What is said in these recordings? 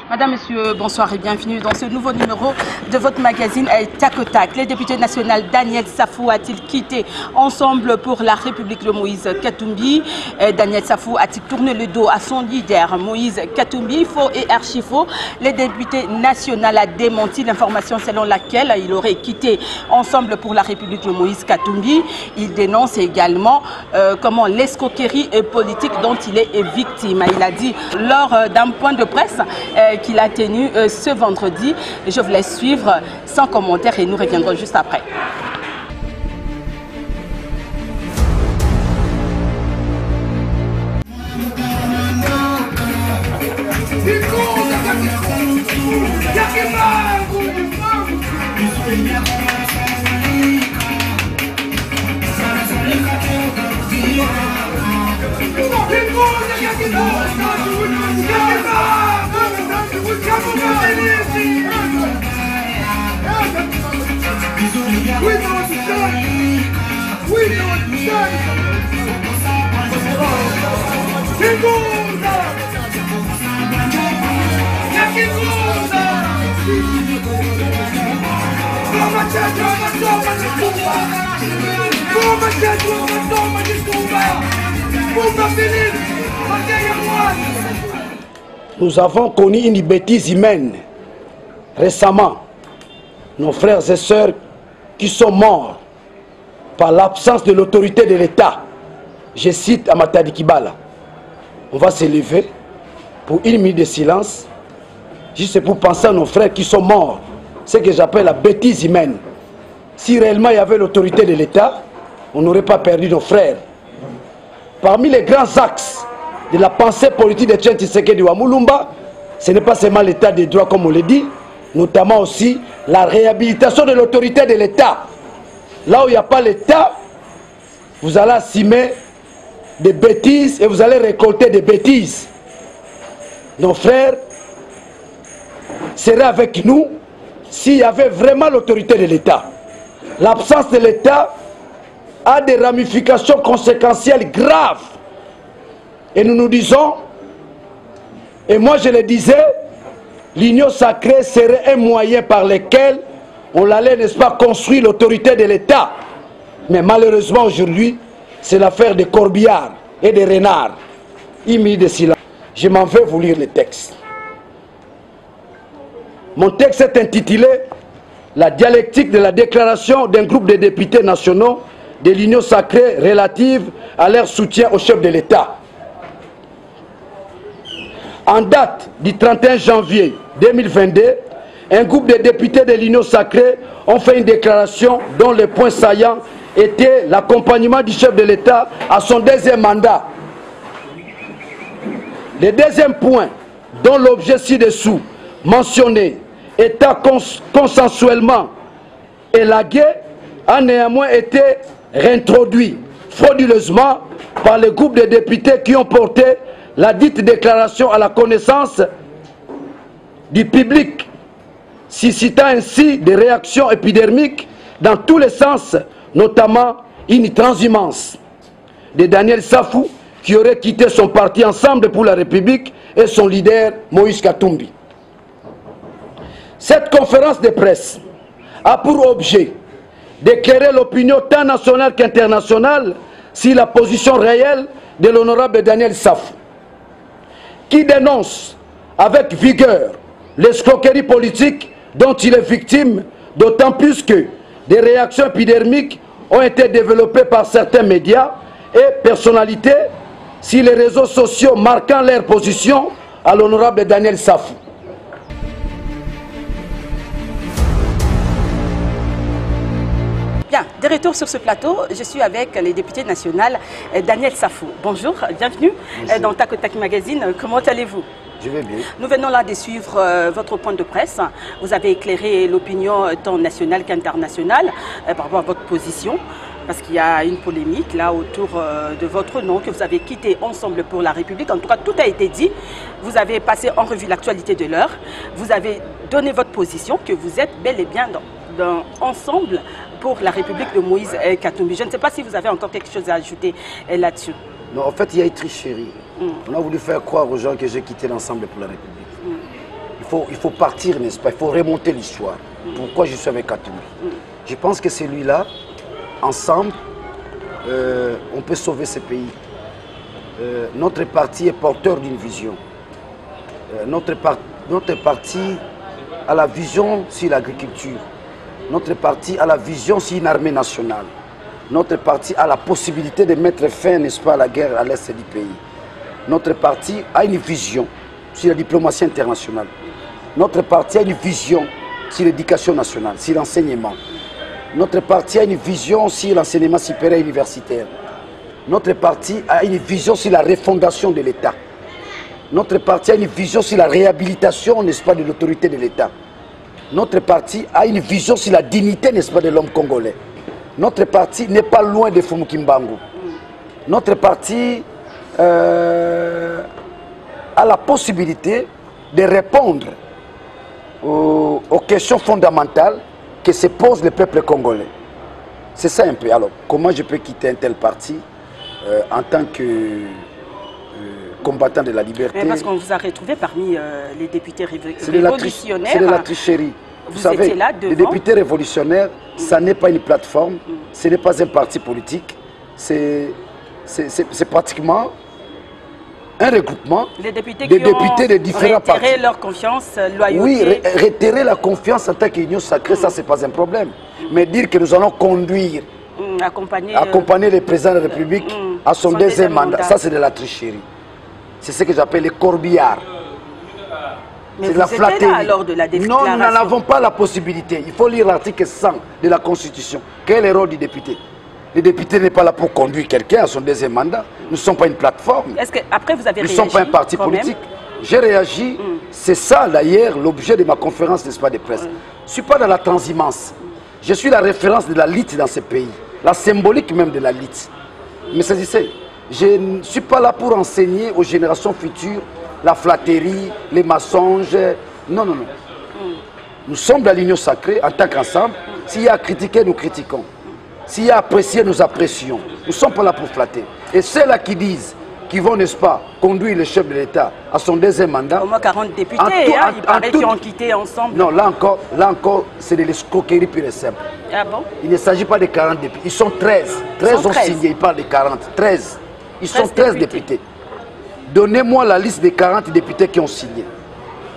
Madame, Monsieur, bonsoir et bienvenue dans ce nouveau numéro de votre magazine Tac au Tac. Le député national Daniel Safou a-t-il quitté Ensemble pour la République de Moïse Katumbi? Daniel Safou a-t-il tourné le dos à son leader Moïse Katumbi? Faux et archi-faux. Le député national a démenti l'information selon laquelle il aurait quitté Ensemble pour la République de Moïse Katumbi. Il dénonce également comment l'escroquerie politique dont il est victime. Il a dit lors d'un point de presse qu'il a tenu ce vendredi. Je vous laisse suivre sans commentaire et nous reviendrons juste après. Nous avons connu une bêtise humaine récemment. Nos frères et sœurs qui sont morts par l'absence de l'autorité de l'État. Je cite Amatadi Kibala. On va se lever pour une minute de silence, juste pour penser à nos frères qui sont morts. Ce que j'appelle la bêtise humaine. Si réellement il y avait l'autorité de l'État, on n'aurait pas perdu nos frères. Parmi les grands axes de la pensée politique de Etienne Tshisekedi Wamulumba, ce n'est pas seulement l'état des droits comme on le dit, notamment aussi la réhabilitation de l'autorité de l'État. Là où il n'y a pas l'État, vous allez assumer des bêtises et vous allez récolter des bêtises. Nos frères seraient avec nous s'il y avait vraiment l'autorité de l'État. L'absence de l'État a des ramifications conséquentielles graves. Et nous nous disons, et moi je le disais, l'union sacrée serait un moyen par lequel on allait, n'est-ce pas, construire l'autorité de l'État. Mais malheureusement aujourd'hui, c'est l'affaire de Corbillard et de Renard. Une minute de silence. Je m'en vais vous lire le texte. Mon texte est intitulé « La dialectique de la déclaration d'un groupe de députés nationaux de l'union sacrée relative à leur soutien au chef de l'État ». En date du 31 janvier 2022, un groupe de députés de l'Union sacrée ont fait une déclaration dont le point saillant était l'accompagnement du chef de l'État à son deuxième mandat. Le deuxième point, dont l'objet ci-dessous mentionné étant consensuellement élagué, a néanmoins été réintroduit frauduleusement par le groupe de députés qui ont porté la dite déclaration à la connaissance du public, suscitant ainsi des réactions épidermiques dans tous les sens, notamment une transhumance de Daniel Safou qui aurait quitté son parti Ensemble pour la République et son leader Moïse Katumbi. Cette conférence de presse a pour objet d'éclairer l'opinion tant nationale qu'internationale sur la position réelle de l'honorable Daniel Safou, qui dénonce avec vigueur l'escroquerie politique dont il est victime, d'autant plus que des réactions épidermiques ont été développées par certains médias et personnalités sur les réseaux sociaux marquant leur position à l'honorable Daniel Safou. Bien, de retour sur ce plateau, je suis avec le député national Daniel Safou. Bonjour, bienvenue dans Tac au Tac Magazine. Comment allez-vous? Je vais bien. Nous venons là de suivre votre point de presse. Vous avez éclairé l'opinion tant nationale qu'internationale par rapport à votre position. Parce qu'il y a une polémique là autour de votre nom, que vous avez quitté Ensemble pour la République. En tout cas, tout a été dit. Vous avez passé en revue l'actualité de l'heure. Vous avez donné votre position, que vous êtes bel et bien dans Ensemble pour la République de Moïse Katumbi. Je ne sais pas si vous avez encore quelque chose à ajouter là-dessus. Non, en fait, il y a une tricherie. On a voulu faire croire aux gens que j'ai quitté l'Ensemble pour la République. Il il faut partir, n'est-ce pas? Il faut remonter l'histoire. Pourquoi je suis avec Katumbi? Je pense que celui-là, ensemble, on peut sauver ce pays. Notre parti est porteur d'une vision. Notre parti a la vision sur l'agriculture. Notre parti a la vision sur une armée nationale. Notre parti a la possibilité de mettre fin, n'est-ce pas, à la guerre à l'est du pays. Notre parti a une vision sur la diplomatie internationale. Notre parti a une vision sur l'éducation nationale, sur l'enseignement. Notre parti a une vision sur l'enseignement supérieur et universitaire. Notre parti a une vision sur la refondation de l'État. Notre parti a une vision sur la réhabilitation, n'est-ce pas, de l'autorité de l'État. Notre parti a une vision sur la dignité, n'est-ce pas, de l'homme congolais. Notre parti n'est pas loin de Fumukimbangu. Notre parti a la possibilité de répondre aux questions fondamentales que se pose le peuple congolais. C'est ça un peu. Alors, comment je peux quitter un tel parti en tant que combattant de la liberté? Mais parce qu'on vous a retrouvé parmi les députés révolutionnaires. C'est de la tricherie. Vous savez, là devant. Les députés révolutionnaires, ça n'est pas une plateforme, ce n'est pas un parti politique, c'est pratiquement un regroupement des députés de différents partis. Retirer leur confiance, loyauté. Oui, retirer la confiance en tant qu'union sacrée, ça, c'est pas un problème. Mais dire que nous allons conduire, accompagner le président de la République à son deuxième mandat, ça, c'est de la tricherie. C'est ce que j'appelle les corbillards. Mais vous étiez là lors de la déclaration. Non, nous n'en avons pas la possibilité. Il faut lire l'article 100 de la Constitution. Quel est le rôle du député? Le député n'est pas là pour conduire quelqu'un à son deuxième mandat. Nous ne sommes pas une plateforme. Est-ce que après vous avez réagi? Nous ne sommes pas un parti politique. J'ai réagi. C'est ça d'ailleurs l'objet de ma conférence, n'est-ce pas, de presse. Je ne suis pas dans la transhumance. Je suis la référence de la lutte dans ce pays. La symbolique même de la lutte. Mais saisissez, je ne suis pas là pour enseigner aux générations futures la flatterie, les mensonges. Non, non, non. Nous sommes dans l'union sacrée en tant qu'ensemble. S'il y a à critiquer, nous critiquons. S'il y a à apprécier, nous apprécions. Nous ne sommes pas là pour flatter. Et ceux-là qui disent qu'ils vont, n'est-ce pas, conduire le chef de l'État à son deuxième mandat. Au moins 40 députés, il paraît qu'ils ont quitté ensemble. Non, là encore c'est de l'escroquerie pure et simple. Ah bon? Il ne s'agit pas de 40 députés. Ils sont 13. 13 ont signé, ils parlent de 40. 13. Ils sont 13 députés. Donnez-moi la liste des 40 députés qui ont signé.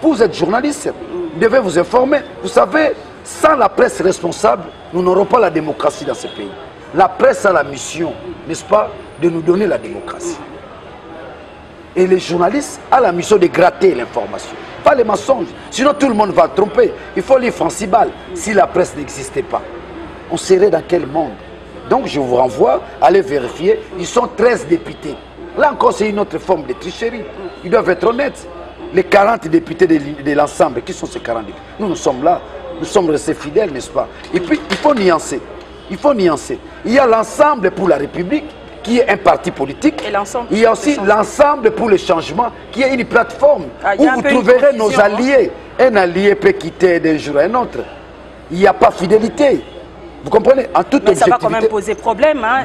Vous êtes journaliste, vous devez vous informer. Vous savez, sans la presse responsable, nous n'aurons pas la démocratie dans ce pays. La presse a la mission, n'est-ce pas, de nous donner la démocratie. Et les journalistes ont la mission de gratter l'information, pas les mensonges. Sinon tout le monde va tromper. Il faut lire Francibal. Si la presse n'existait pas, on serait dans quel monde? Donc je vous renvoie à aller vérifier. Ils sont 13 députés. Là encore, c'est une autre forme de tricherie. Ils doivent être honnêtes. Les 40 députés de l'ensemble, qui sont ces 40 députés? Nous sommes là. Nous sommes restés fidèles, n'est-ce pas? Et puis, il faut nuancer. Il faut nuancer. Il y a l'ensemble pour la République, qui est un parti politique. Et il y a aussi l'ensemble pour le changement, qui est une plateforme où vous trouverez nos alliés. Un allié peut quitter d'un jour à un autre. Il n'y a pas fidélité. Vous comprenez? En toute objectivité. Mais ça va quand même poser problème. Hein?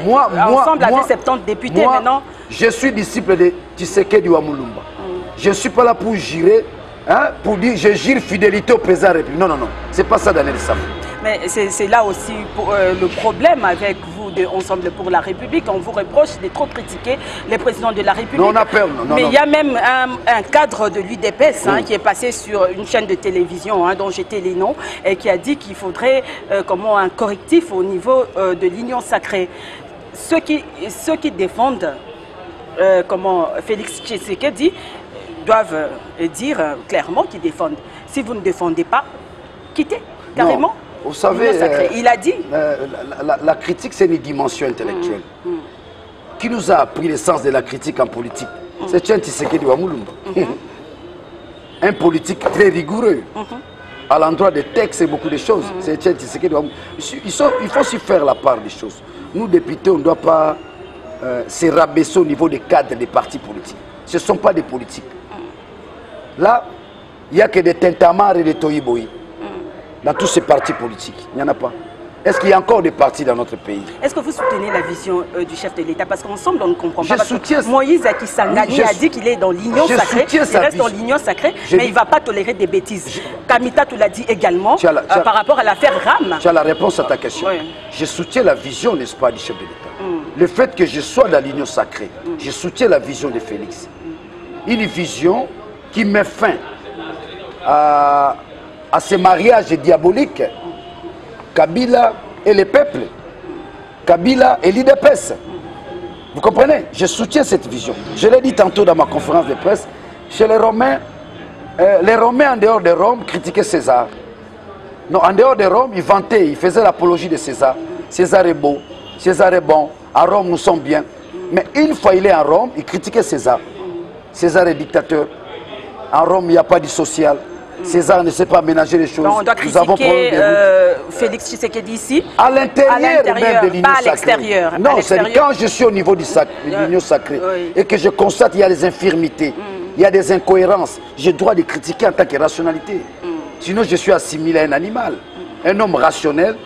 Ensemble, avec 70 députés maintenant. Je suis disciple de Tshisekedi Wamulumba. Je ne suis pas là pour jurer, hein, pour dire je jure fidélité au président de la République. Non, non, non. Ce n'est pas ça, Daniel Safou. Mais c'est là aussi le problème avec vous de Ensemble pour la République. On vous reproche de trop critiquer les présidents de la République. Non, on a peur. Non, mais il y a même un cadre de l'UDPS qui est passé sur une chaîne de télévision dont j'étais les noms et qui a dit qu'il faudrait un correctif au niveau de l'union sacrée. Ceux qui défendent Félix Tshisekedi doivent dire clairement qu'ils défendent. Si vous ne défendez pas, quittez carrément. Non. Vous savez, il a dit. La critique, c'est une dimension intellectuelle. Qui nous a appris le sens de la critique en politique? C'est Tshisekedi Wamulumba. Un politique très rigoureux. À l'endroit des textes et beaucoup de choses. C'est Tshisekedi Wamulumba. Il faut aussi faire la part des choses. Nous, députés, on ne doit pas se rabaisser au niveau des cadres des partis politiques. Ce ne sont pas des politiques. Là, il n'y a que des tintamarres et des toyiboyi. Dans tous ces partis politiques, il n'y en a pas. Est-ce qu'il y a encore des partis dans notre pays? Est-ce que vous soutenez la vision du chef de l'État? Parce qu'ensemble, on ne comprend pas. Soutiens... Moïse Akisangani a dit qu'il est dans l'union sacrée. Il reste dans l'union sacrée, mais il ne va pas tolérer des bêtises. Kamita te l'a dit également par rapport à l'affaire RAM. Tu as la réponse à ta question. Oui. Je soutiens la vision, n'est-ce pas, du chef de l'État. Le fait que je sois dans l'union sacrée, je soutiens la vision de Félix. Une vision qui met fin à ces mariages diaboliques. Kabila et les peuples, Kabila et l'IDPS. Vous comprenez? Je soutiens cette vision. Je l'ai dit tantôt dans ma conférence de presse. Chez les Romains en dehors de Rome critiquaient César. Non, en dehors de Rome, ils vantaient, ils faisaient l'apologie de César. César est beau, César est bon, à Rome nous sommes bien. Mais une fois il est en Rome, il critiquait César. César est dictateur. En Rome, il n'y a pas de social. César ne sait pas ménager les choses. Donc on doit critiquer Félix Tshisekedi ici. À l'intérieur même de l'union sacrée. L'extérieur. Non, c'est quand je suis au niveau de l'union sacrée et que je constate qu'il y a des infirmités, il y a des incohérences, j'ai le droit de critiquer en tant que rationalité. Sinon, je suis assimilé à un animal. Un homme rationnel,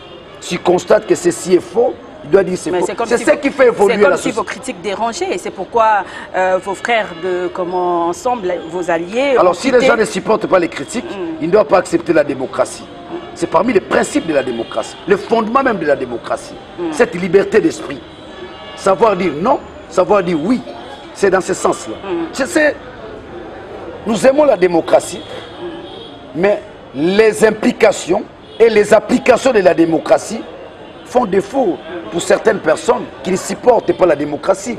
s'il constate que ceci est faux, il doit dire c'est faux. C'est ce qui fait évoluer la société. C'est comme si vos critiques dérangeaient et c'est pourquoi vos frères ensemble, vos alliés... Alors si les gens ne supportent pas les critiques, ils ne doivent pas accepter la démocratie. C'est parmi les principes de la démocratie, le fondement même de la démocratie. Cette liberté d'esprit. Savoir dire non, savoir dire oui. C'est dans ce sens-là. Je sais, nous aimons la démocratie, mais les implications et les applications de la démocratie font défaut pour certaines personnes qui ne supportent pas la démocratie.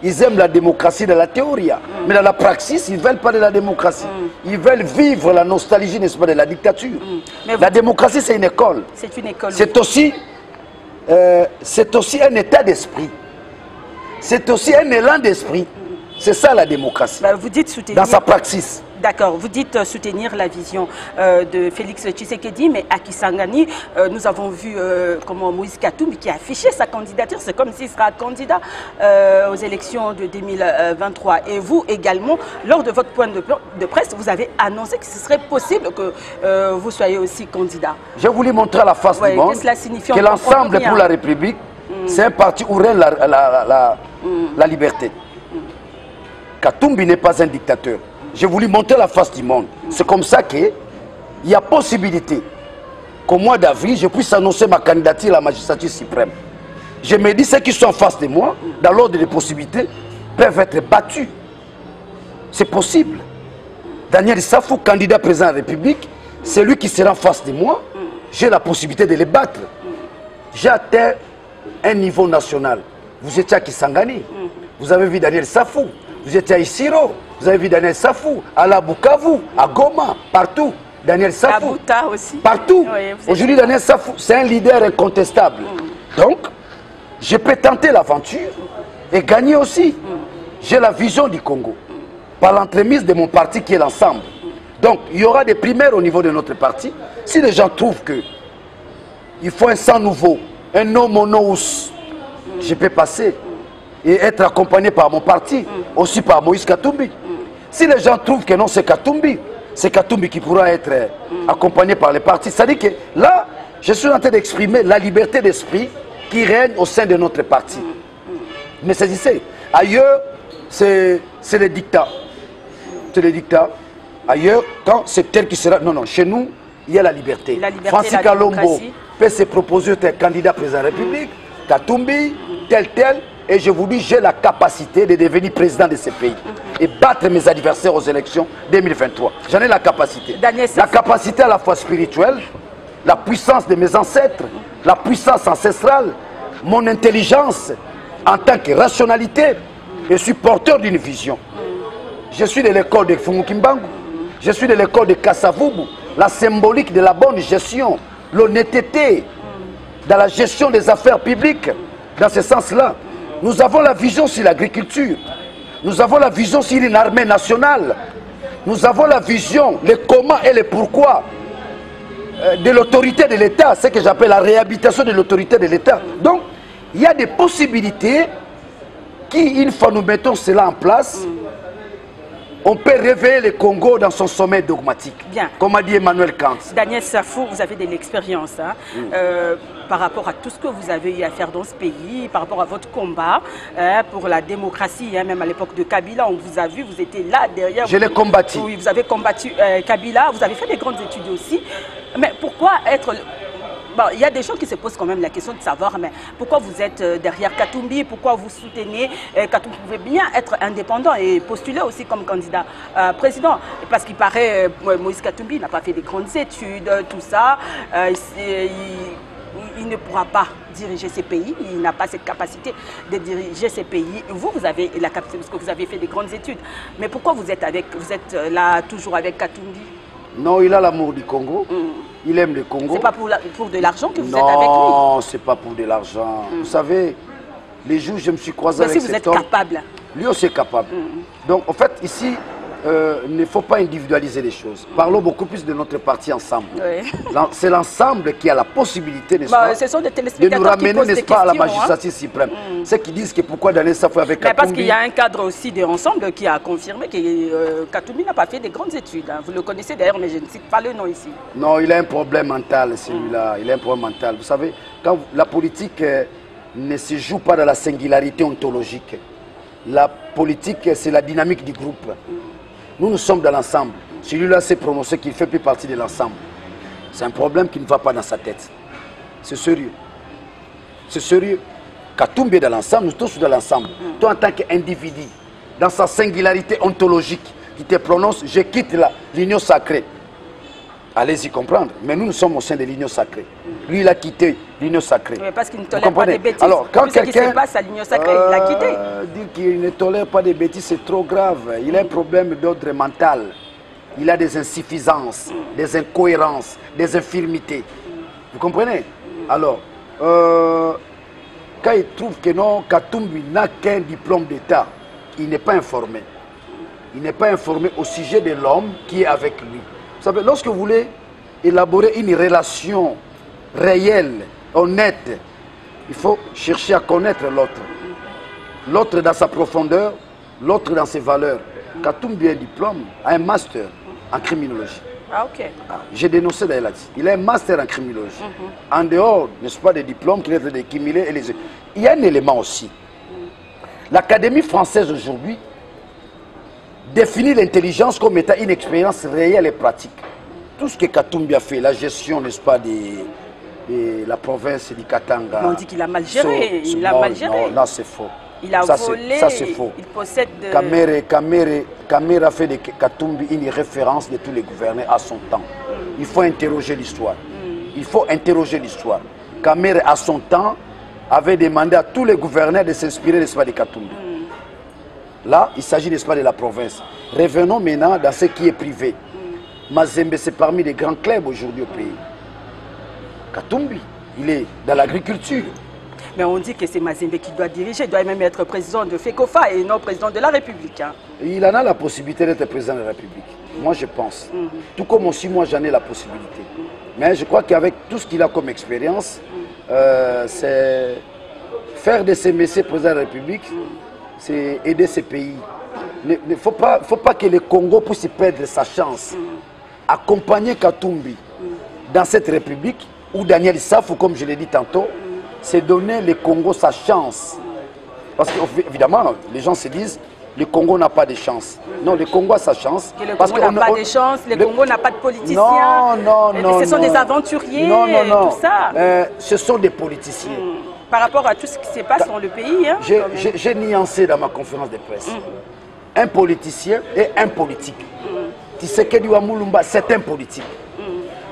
Ils aiment la démocratie dans la théorie, mais dans la praxis, ils ne veulent pas de la démocratie. Ils veulent vivre la nostalgie, n'est-ce pas, de la dictature. La démocratie, c'est une école. C'est une école. C'est aussi un état d'esprit. C'est aussi un élan d'esprit. C'est ça la démocratie. Vous dites soutenir... Dans sa praxis. D'accord, vous dites soutenir la vision de Félix Tshisekedi, mais à Kisangani, nous avons vu comment Moïse Katumbi qui a affiché sa candidature, c'est comme s'il sera candidat aux élections de 2023. Et vous également, lors de votre point de presse, vous avez annoncé que ce serait possible que vous soyez aussi candidat. Je voulais montrer à la face du monde que l'ensemble pour la République, c'est un parti où règne la liberté. Katumbi n'est pas un dictateur. J'ai voulu montrer la face du monde. C'est comme ça qu'il y a possibilité qu'au mois d'avril, je puisse annoncer ma candidature à la magistrature suprême. Je me dis, ceux qui sont en face de moi, dans l'ordre des possibilités, peuvent être battus. C'est possible. Daniel Safou, candidat président de la République, c'est lui qui sera en face de moi. J'ai la possibilité de les battre. J'ai atteint un niveau national. Vous étiez à Kisangani. Vous avez vu Daniel Safou. Vous étiez à Isiro. Vous avez vu Daniel Safou, à la Bukavu, à Goma, partout. Daniel Safou. À Bouta aussi. Partout. Oui, aujourd'hui, Daniel Safou, c'est un leader incontestable. Donc, je peux tenter l'aventure et gagner aussi. J'ai la vision du Congo. Par l'entremise de mon parti qui est l'ensemble. Donc, il y aura des primaires au niveau de notre parti. Si les gens trouvent qu'il faut un sang nouveau, un nom monous, je peux passer et être accompagné par mon parti, aussi par Moïse Katumbi. Si les gens trouvent que non, c'est Katumbi qui pourra être accompagné par les partis. C'est-à-dire que là, je suis en train d'exprimer la liberté d'esprit qui règne au sein de notre parti. Mais saisissez, ailleurs, c'est le dictat. C'est le dictat. Ailleurs, quand c'est tel qui sera... Non, non, chez nous, il y a la liberté. Francis Kalombo peut se proposer être candidat président de la République, Katumbi, tel. Et je vous dis, j'ai la capacité de devenir président de ce pays et battre mes adversaires aux élections 2023. J'en ai la capacité. La capacité à la fois spirituelle, la puissance de mes ancêtres, la puissance ancestrale, mon intelligence en tant que rationalité. Je suis porteur d'une vision. Je suis de l'école de Fumukimbangu. Je suis de l'école de Kassavubu. La symbolique de la bonne gestion, l'honnêteté dans la gestion des affaires publiques. Dans ce sens-là, nous avons la vision sur l'agriculture. Nous avons la vision sur une armée nationale. Nous avons la vision, le comment et le pourquoi de l'autorité de l'État. Ce que j'appelle la réhabilitation de l'autorité de l'État. Donc, il y a des possibilités qui, une fois nous mettons cela en place, on peut réveiller le Congo dans son sommet dogmatique. Bien. Comme a dit Emmanuel Kant. Daniel Safou, vous avez de l'expérience par rapport à tout ce que vous avez eu à faire dans ce pays, par rapport à votre combat pour la démocratie, même à l'époque de Kabila, on vous a vu, vous étiez là derrière. Je l'ai combattu. Oui, vous avez combattu Kabila, vous avez fait des grandes études aussi. Mais pourquoi être... Bon, il y a des gens qui se posent quand même la question de savoir, mais pourquoi vous êtes derrière Katumbi, pourquoi vous soutenez Katumbi? Vous pouvez bien être indépendant et postuler aussi comme candidat président. Parce qu'il paraît, Moïse Katumbi n'a pas fait des grandes études, tout ça. Il ne pourra pas diriger ces pays, il n'a pas cette capacité de diriger ces pays. Vous avez la capacité parce que vous avez fait des grandes études. Mais pourquoi vous êtes là toujours avec Katumbi? Non, il a l'amour du Congo. Il aime le Congo. C'est pas pour de l'argent que vous êtes avec lui? Non, c'est pas pour de l'argent. Vous savez, les jours où je me suis croisé avec cet homme... vous êtes capable. Lui aussi est capable. Donc, en fait, ici, il ne faut pas individualiser les choses. Parlons beaucoup plus de notre parti ensemble. Oui. C'est l'ensemble qui a la possibilité, n'est-ce pas, ce sont des de nous ramener, n'est-ce pas, à la magistrature suprême. Ceux qui disent que pourquoi Daniel Safou avec Katumbi... Parce qu'il y a un cadre aussi de ensemble qui a confirmé que Katumbi n'a pas fait de grandes études. Vous le connaissez d'ailleurs, mais je ne cite pas le nom ici. Non, il a un problème mental, celui-là. Il a un problème mental. Vous savez, quand la politique ne se joue pas dans la singularité ontologique. La politique, c'est la dynamique du groupe. Nous sommes dans l'ensemble. Celui-là s'est prononcé qu'il ne fait plus partie de l'ensemble. C'est un problème qui ne va pas dans sa tête. C'est sérieux. C'est sérieux. Katumbi est dans l'ensemble, nous tous dans l'ensemble. Toi, en tant qu'individu, dans sa singularité ontologique, qui te prononce, je quitte l'union sacrée. Allez-y comprendre. Mais nous sommes au sein de l'union sacrée. Lui, il a quitté l'union sacrée. Oui, parce qu'il ne tolère pas des bêtises. Alors, quand quelqu'un... Ce qui se passe à l'union sacrée, il l'a quitté. Dire qu'il ne tolère pas des bêtises, c'est trop grave. Il a un problème d'ordre mental. Il a des insuffisances, des incohérences, des infirmités. Vous comprenez? Alors, quand il trouve que non, Katumbi n'a qu'un diplôme d'État, il n'est pas informé. Il n'est pas informé au sujet de l'homme qui est avec lui. Vous savez, lorsque vous voulez élaborer une relation réelle, honnête, il faut chercher à connaître l'autre. L'autre dans sa profondeur, l'autre dans ses valeurs. Katumbi a un diplôme, a un master en criminologie. Ah, ok. J'ai dénoncé d'ailleurs là-dessus. Il a un master en criminologie. En dehors, n'est-ce pas, des diplômes qu'il est de cumuler et les... Il y a un élément aussi. L'Académie française aujourd'hui définit l'intelligence comme étant une expérience réelle et pratique. Tout ce que Katumbi a fait, la gestion, n'est-ce pas, de la province du Katanga. Mais on dit qu'il a mal géré. Il a mal géré. Non, c'est faux. Il a volé. Ça, c'est faux. Il possède de... Kamere a fait de Katumbi une référence de tous les gouverneurs à son temps. Il faut interroger l'histoire. Il faut interroger l'histoire. Kamere, à son temps, avait demandé à tous les gouverneurs de s'inspirer, n'est-ce pas, de Katumbi. Là, il s'agit, n'est-ce pas, de la province. Revenons maintenant dans ce qui est privé. Mazembe, c'est parmi les grands clubs aujourd'hui au pays. Katumbi, il est dans l'agriculture. Mais on dit que c'est Mazembe qui doit diriger, il doit même être président de FECOFA et non président de la République. Hein. Il en a la possibilité d'être président de la République. Moi, je pense. Tout comme aussi, moi, j'en ai la possibilité. Mais je crois qu'avec tout ce qu'il a comme expérience, c'est faire de ces messieurs président de la République, c'est aider ces pays. Il ne faut pas que le Congo puisse perdre sa chance. Accompagner Katumbi dans cette République, ou Daniel Safou, comme je l'ai dit tantôt, c'est donner le Congo sa chance. Parce qu'évidemment, les gens se disent, le Congo n'a pas de chance. Non, le Congo a sa chance. Que le Congo n'a pas de chance, le Congo n'a pas de politiciens. Non. Ce sont des aventuriers, tout ça. Ce sont des politiciens. Par rapport à tout ce qui se passe dans le pays. Hein, j'ai nuancé dans ma conférence de presse. Un politicien et un politique. Tshisekedi wa Mulumba, c'est un politique.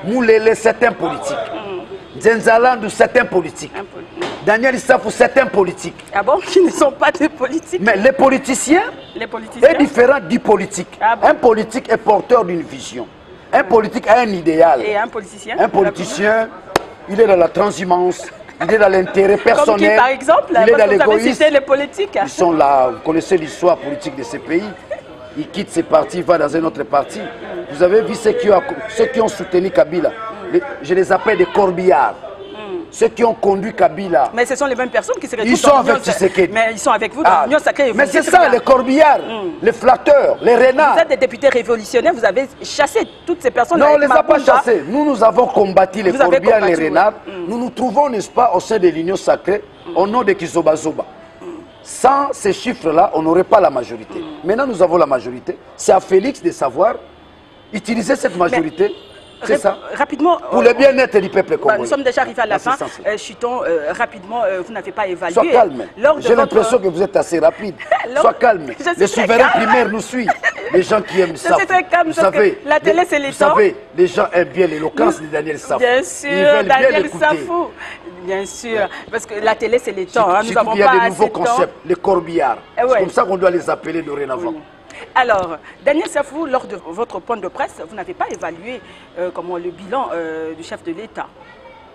Moulele, c'est un politique. Nzenzalandu, c'est un politique. Daniel Safou, c'est un politique. Ah bon, qui ne sont pas des politiques? Mais les politiciens est différent du politique. Ah bon? Un politique est porteur d'une vision. Un politique a un idéal. Et un politicien? Un politicien, il est dans la transhumance, il est dans l'intérêt personnel. Comme qui, par exemple, il est dans l'égoïsme. Les politiques. Ils sont là, vous connaissez l'histoire politique de ces pays. Il quitte ses partis, il va dans un autre parti. Vous avez vu ceux qui ont soutenu Kabila. Je les appelle des corbillards. ceux qui ont conduit Kabila. Mais ce sont les mêmes personnes qui se retrouvent. Ils sont avec Tshisekedi. Mais ils sont avec vous dans l'Union sacrée. Mais c'est ça, les corbillards, les flatteurs, les renards. Vous êtes des députés révolutionnaires, vous avez chassé toutes ces personnes. Non, on ne les a pas chassés. Nous avons combattu les corbillards, les renards. Nous nous trouvons, n'est-ce pas, au sein de l'Union sacrée, au nom de Kizobazoba. Sans ces chiffres-là, on n'aurait pas la majorité. Maintenant, nous avons la majorité. C'est à Félix de savoir utiliser cette majorité. C'est ça. Rapidement. Pour le bien-être du peuple congolais. Nous sommes déjà arrivés à la fin. Chutons rapidement, vous n'avez pas évalué. Sois calme. J'ai l'impression que vous êtes assez rapide. Sois calme. Les souverains primaires nous suivent. Les gens qui aiment ça. C'est très calme. Vous savez, la télé, c'est les temps. Vous savez, les gens aiment bien l'éloquence de Daniel Safou. Bien sûr, Daniel Safou. Bien sûr. Parce que la télé, c'est les temps. Nous avons pas assez de temps. Il y a de nouveaux concepts, les corbillards. C'est comme ça qu'on doit les appeler dorénavant. Alors, Daniel Safou, lors de votre point de presse, vous n'avez pas évalué comment, le bilan du chef de l'État.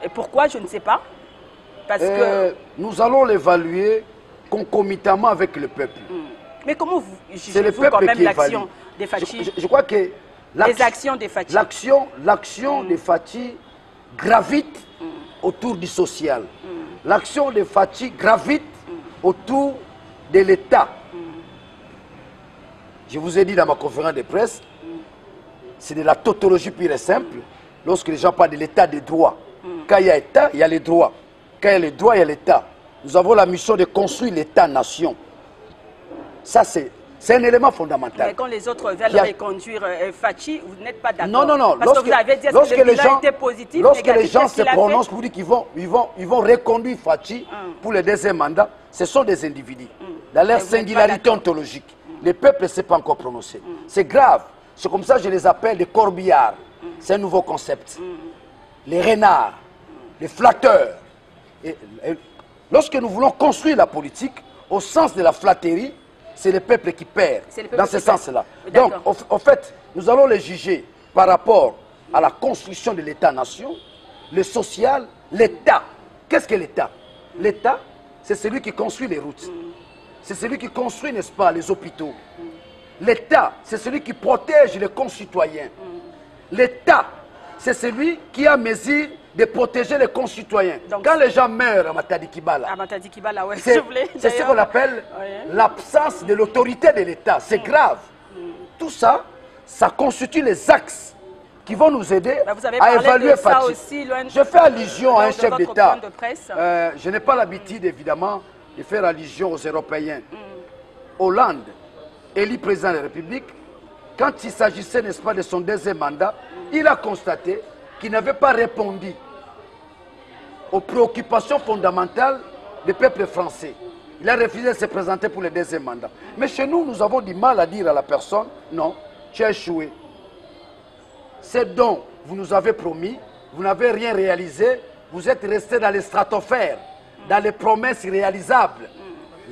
Et pourquoi, je ne sais pas. Parce que... Nous allons l'évaluer concomitamment avec le peuple. Mais comment vous jugez-vous quand même l'action des Fachi? Je crois que les actions des Fachi. L'action des Fachi gravite autour du social. L'action des Fachi gravite autour de l'État. Je vous ai dit dans ma conférence de presse, c'est de la tautologie pure et simple. Lorsque les gens parlent de l'état des droits, quand il y a État, il y a les droits. Quand il y a les droits, il y a l'État. Nous avons la mission de construire l'État-nation. Ça, c'est un élément fondamental. Mais quand les autres veulent reconduire Fachi, vous n'êtes pas d'accord? Non. Parce que vous avez dit que le bilan était positif, lorsque les gens se prononcent pour dire qu'ils vont reconduire Fachi pour le deuxième mandat, ce sont des individus. Dans leur singularité ontologique. Le peuple ne s'est pas encore prononcé. C'est grave. C'est comme ça que je les appelle les corbillards. C'est un nouveau concept. Les renards, les flatteurs. Et lorsque nous voulons construire la politique, au sens de la flatterie, c'est le peuple qui perd. Dans ce sens-là. Donc, en fait, nous allons les juger par rapport à la construction de l'État-nation, le social, l'État. Qu'est-ce que l'État? L'État, c'est celui qui construit les routes. C'est celui qui construit, n'est-ce pas, les hôpitaux. L'État, c'est celui qui protège les concitoyens. L'État, c'est celui qui a mesure de protéger les concitoyens. Donc, quand les gens meurent à Matadi Kibala, c'est ce qu'on appelle l'absence de l'autorité de l'État. C'est grave. Tout ça, ça constitue les axes qui vont nous aider à évaluer Fachi. Je fais allusion à un chef d'État. Je n'ai pas l'habitude, évidemment, de faire allusion aux Européens. Hollande, élu président de la République, quand il s'agissait, n'est-ce pas, de son deuxième mandat, il a constaté qu'il n'avait pas répondu aux préoccupations fondamentales du peuple français. Il a refusé de se présenter pour le deuxième mandat. Mais chez nous, nous avons du mal à dire à la personne, non, tu as échoué. Ce dont vous nous avez promis, vous n'avez rien réalisé, vous êtes resté dans les stratosphères, dans les promesses irréalisables.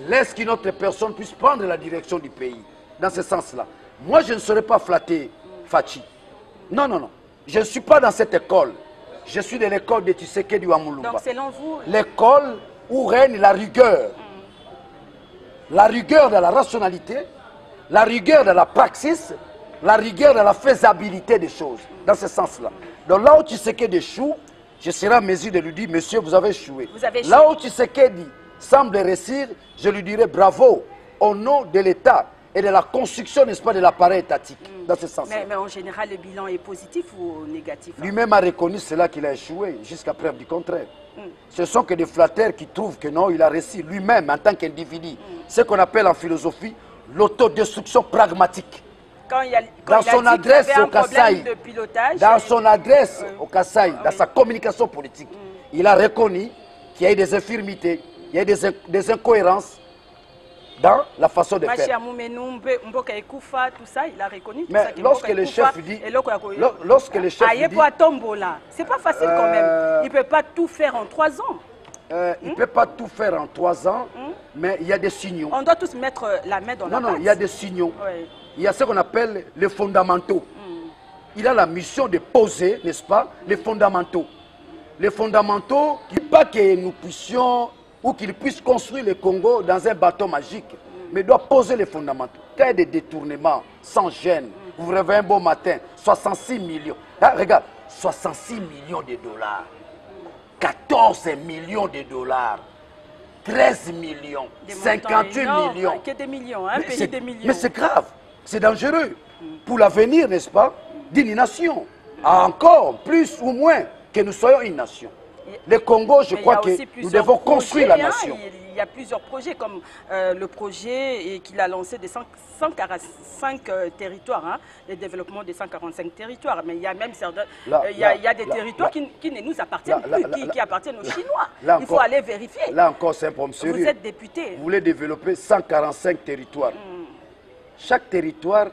Laisse qu'une autre personne puisse prendre la direction du pays. Dans ce sens-là. Moi, je ne serai pas flatté, Fachi. Non. Je ne suis pas dans cette école. Je suis de l'école de Tshisekedi Wamulumba. Donc, selon vous... L'école où règne la rigueur. La rigueur de la rationalité, la rigueur de la praxis, la rigueur de la faisabilité des choses. Dans ce sens-là. Donc, là où Tshisekedi échoue, je serai en mesure de lui dire, monsieur, vous avez échoué. Là où Tshisekedi semble réussir, je lui dirai bravo au nom de l'État et de la construction, n'est-ce pas, de l'appareil étatique. Dans ce sens. Mais en général, le bilan est positif ou négatif? Lui-même a reconnu cela qu'il a échoué, jusqu'à preuve du contraire. Ce sont que des flatteurs qui trouvent que non, il a réussi lui-même en tant qu'individu. Ce qu'on appelle en philosophie l'autodestruction pragmatique. Dans son adresse au Kasaï, dans sa communication politique, il a reconnu qu'il y a eu des infirmités, il y a eu des incohérences dans la façon de faire. Mais lorsque le chef dit, c'est pas facile quand même. Il ne peut pas tout faire en 3 ans. Il ne peut pas tout faire en 3 ans, mais il y a des signaux. On doit tous mettre la main dans la pâte. Non, il y a des signaux. Oui. Il y a ce qu'on appelle les fondamentaux. Il a la mission de poser, n'est-ce pas, les fondamentaux. Les fondamentaux, pas que nous puissions ou qu'il puisse construire le Congo dans un bateau magique, mais doit poser les fondamentaux. Quand il y a des détournements sans gêne, vous vous réveillez un beau matin, 66 millions. Ah, regarde, 66 millions de dollars. 14 millions de dollars. 13 millions, 58 millions. Que des millions, un pays de millions. Mais c'est grave, c'est dangereux pour l'avenir, n'est-ce pas, d'une nation. Encore plus ou moins que nous soyons une nation. Le Congo, je crois que nous devons construire la nation. Il y a plusieurs projets, comme le projet qu'il a lancé de 145 territoires, hein, le développement de 145 territoires. Mais il y a même certains, il y a des territoires qui ne nous appartiennent plus, qui appartiennent aux Chinois. Il faut aller vérifier. Là encore, c'est un problème sérieux. Vous êtes député. Vous voulez développer 145 territoires. Chaque territoire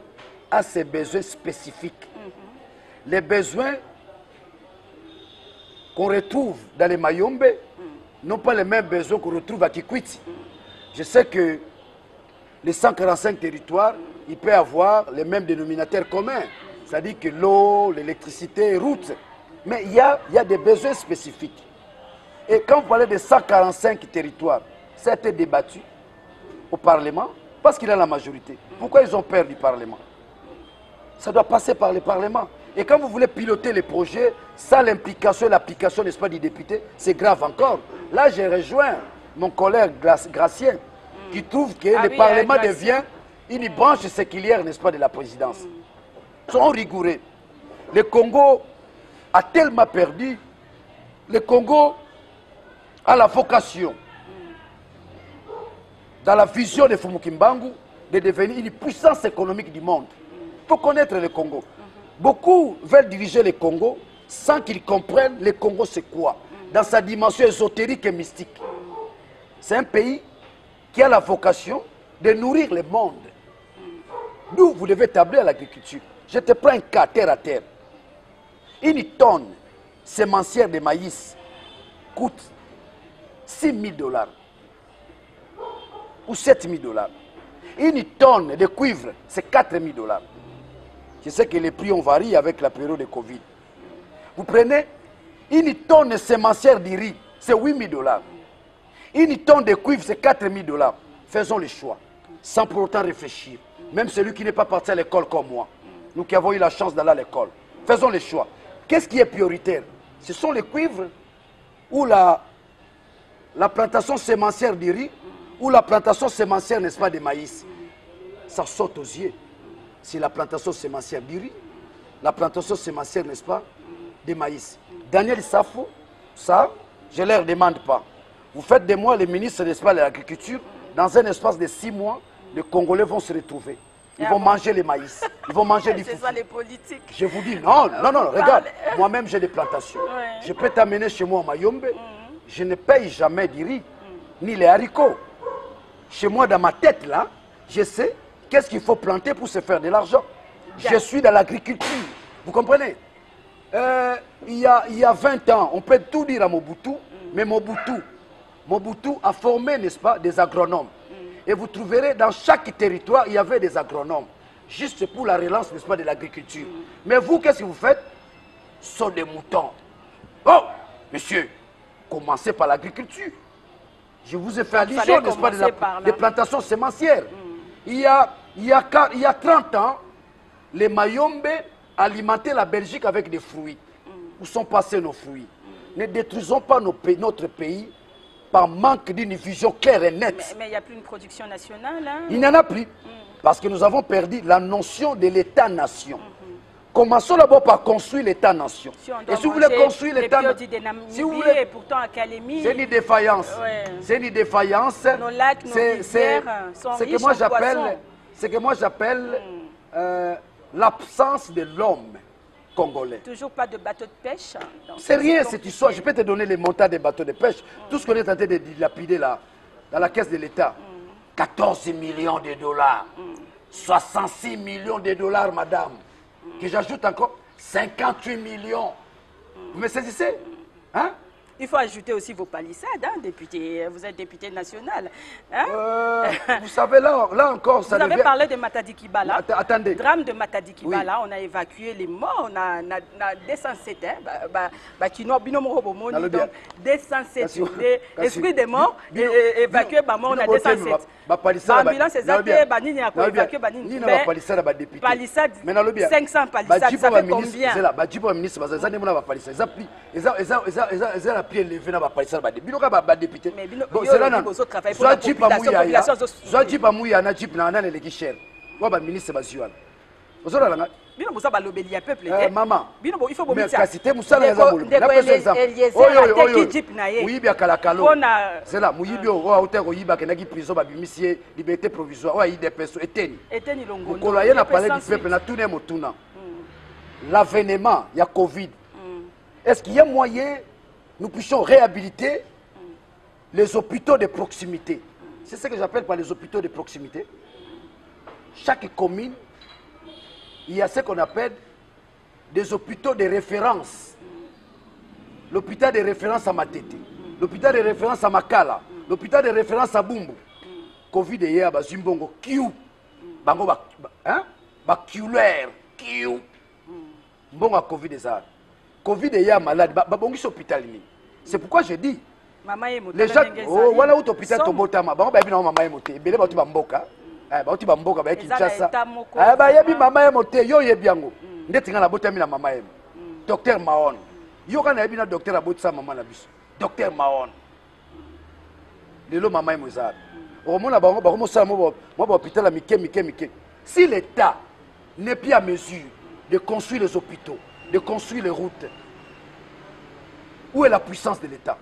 a ses besoins spécifiques. Les besoins qu'on retrouve dans les Mayombe n'ont pas les mêmes besoins qu'on retrouve à Kikwiti. Je sais que les 145 territoires, il peut avoir les mêmes dénominateurs communs. C'est-à-dire que l'eau, l'électricité, les routes. Mais il y a des besoins spécifiques. Et quand vous parlez de 145 territoires, ça a été débattu au Parlement parce qu'il a la majorité. Pourquoi ils ont peur du Parlement? Ça doit passer par le Parlement. Et quand vous voulez piloter les projets, sans l'implication et l'application, n'est-ce pas, du député, c'est grave encore. Là, j'ai rejoint mon collègue Gracien, qui trouve que le Parlement devient une branche séculière, n'est-ce pas, de la présidence. Sont rigoureux. Le Congo a tellement perdu. Le Congo a la vocation, dans la vision de Fumukimbangu, de devenir une puissance économique du monde. Il faut connaître le Congo. Beaucoup veulent diriger le Congo sans qu'ils comprennent le Congo c'est quoi, dans sa dimension ésotérique et mystique. C'est un pays qui a la vocation de nourrir le monde. D'où vous devez établir l'agriculture. Je te prends un cas terre à terre. Une tonne sémencière de maïs coûte 6 000 $ ou 7 000 $. Une tonne de cuivre, c'est 4 000 $. Je sais que les prix ont varié avec la période de Covid. Vous prenez une tonne sémencière de riz, c'est 8 000 $. Une tonne de cuivre, c'est 4 000 $. Faisons le choix, sans pour autant réfléchir. Même celui qui n'est pas parti à l'école comme moi, nous qui avons eu la chance d'aller à l'école. Faisons le choix. Qu'est-ce qui est prioritaire? Ce sont les cuivres ou la plantation sémencière de riz ou la plantation sémencière, n'est-ce pas, de maïs. Ça saute aux yeux. C'est la plantation sémencière du riz, la plantation sémencière, n'est-ce pas, de maïs. Daniel Safou, ça, je ne leur demande pas. Vous faites de moi le ministre, n'est-ce pas, de l'agriculture. Dans un espace de 6 mois, les Congolais vont se retrouver. Ils vont manger les maïs, ils vont manger du foufou. C'est ça les politiques. Je vous dis, non, regarde, moi-même j'ai des plantations. Je peux t'amener chez moi à Mayombe, je ne paye jamais du riz, ni les haricots. Chez moi, dans ma tête, là, je sais qu'est-ce qu'il faut planter pour se faire de l'argent. Je suis dans l'agriculture. Vous comprenez? Il y a 20 ans, on peut tout dire à Mobutu, mais Mobutu a formé, n'est-ce pas, des agronomes. Et vous trouverez dans chaque territoire, il y avait des agronomes. Juste pour la relance, n'est-ce pas, de l'agriculture. Mais vous, qu'est-ce que vous faites? Ce sont des moutons. Oh, monsieur, commencez par l'agriculture. Je vous ai fait allusion, n'est-ce pas, des plantations sémencières. Il y a 30 ans, les Mayombe alimentaient la Belgique avec des fruits. Où sont passés nos fruits? Ne détruisons pas notre pays par manque d'une vision claire et nette. Mais il n'y a plus une production nationale. Hein? Il n'y en a plus. Parce que nous avons perdu la notion de l'État-nation. Commençons d'abord par construire l'État-nation. Et si vous voulez construire l'État-nation, si vous voulez, et pourtant à Kalemi, c'est une défaillance. C'est une défaillance. Nos lacs, nos rivières sont riches en poissons. Ce que moi j'appelle l'absence de l'homme congolais. Toujours pas de bateaux de pêche. C'est rien cette histoire. Je peux te donner les montants des bateaux de pêche. Tout ce qu'on est en train de dilapider là, dans la caisse de l'État. 14 millions de dollars. 66 millions de dollars, madame. Que j'ajoute encore 58 millions. Vous me saisissez? Hein? Il faut ajouter aussi vos palissades, hein, député. Vous êtes député national. Hein? Vous savez, là encore, ça devient... Vous avez parlé de Matadi Kibala. Attendez. Drame de Matadi Kibala, oui. On a évacué les morts. On a 207, hein, qui n'ont donc 207. L'esprit des morts, évacué, on a 207. L'ambulance est évacuée, palissade, 500 palissades, ça fait combien? pied levé na ba parisa ba député. Binoka ba député. Bon, c'est là non. Soit Jeep Amouya, soit Jeep Amouya na Jeep na na les cher. Wa ba ministre bazuala. Ozola langa. Bino bosa ba lobeli ya peuple. Maman. Bino bo il faut bomisa. Mais kasité musala za bolo. Na pesa exemple. Oyo Jeep na ye. Oui bien kalakalo. C'est là muyibi o hauteur oyiba ke na ki prison ba bimisie liberté provisoire. Wa ide peso eteni. Eteni longo. Ko loyer na parler du peuple na tourner motuna. L'avènement, il y a Covid. Est-ce qu'il y a moyen nous puissions réhabiliter les hôpitaux de proximité? C'est ce que j'appelle par les hôpitaux de proximité. Chaque commune, il y a ce qu'on appelle des hôpitaux de référence. L'hôpital de référence à Matete, l'hôpital de référence à Makala, l'hôpital de référence à Bumbu. Covid est hier, Zimbongo, Kiu, Bango, Baculeur, Kiu. Bon à Covid des arts. Covid est ya malade. Babongi hôpital. C'est pourquoi je dis. Les gens, oh voilà où hôpital Tobotama. Bah bien maman est montée. Belé batu bamboka. Bah tu bamboka bah Kinshasa. Bah yebi maman est montée. Yo yebiango. Ndetinga la botami na maman est. Docteur Maon. Yo kana yebi na docteur abotisa maman na biso. Docteur Maon. Lelo maman est mozar. Au moins la bango bah comment ça moi hôpital à Mike. Si l'État n'est plus à mesure de construire les hôpitaux, de construire les routes. Où est la puissance de l'État?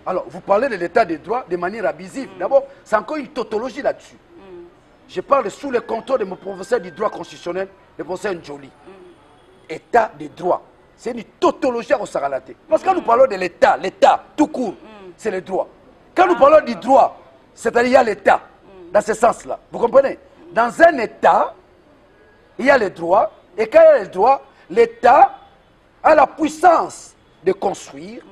Alors, vous parlez de l'État des droits de manière abusive. D'abord, c'est encore une tautologie là-dessus. Je parle sous le contrôle de mon professeur du droit constitutionnel, le professeur Njoli. État des droits. C'est une tautologie au Saralaté. Parce que quand nous parlons de l'État, l'État, tout court, c'est le droit. Quand nous parlons du droit, c'est-à-dire il y a l'État, dans ce sens-là. Vous comprenez? Dans un État, il y a les droits. Et quand il y a les droits, l'État a la puissance de construire,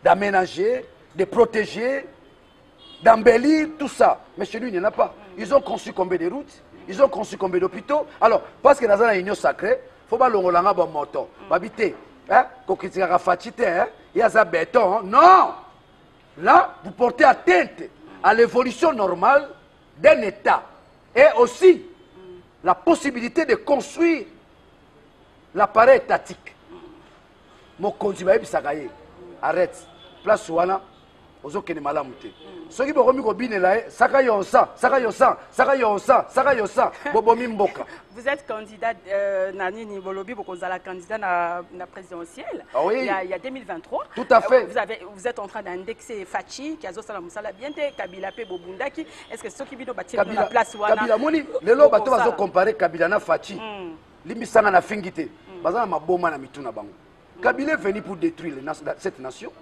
d'aménager, de protéger, d'embellir, tout ça. Mais chez nous, il n'y en a pas. Ils ont conçu combien de routes, ils ont conçu combien d'hôpitaux. Alors, parce que dans la union sacrée, il faut pas l'ongolanga bon moto. Babité, hein, kokitika fatité, hein, il y a ça béton. Non! Là, vous portez atteinte à l'évolution normale d'un État. Et aussi, la possibilité de construire l'appareil étatique. Mon conduit, arrête. Place Ouana, aux autres qui ne malamu. Ceux qui vont remettre au bine là, Vous êtes candidat, Nani Nibolobi, vous êtes candidat à la présidentielle. Ah oui. Il y a 2023. Tout à fait. Vous êtes en train d'indexer Fachi, qui a Zosala Moussala Biente, Kabila Pe Bobundaki. Est-ce que ceux qui viennent bâtir la place Ouana? Kabila Moni, les lots bateaux va comparer Kabila na Fachi. Limisanga na fingité. Bazana maboma na mituna bango. Kabila est venu pour détruire cette nation.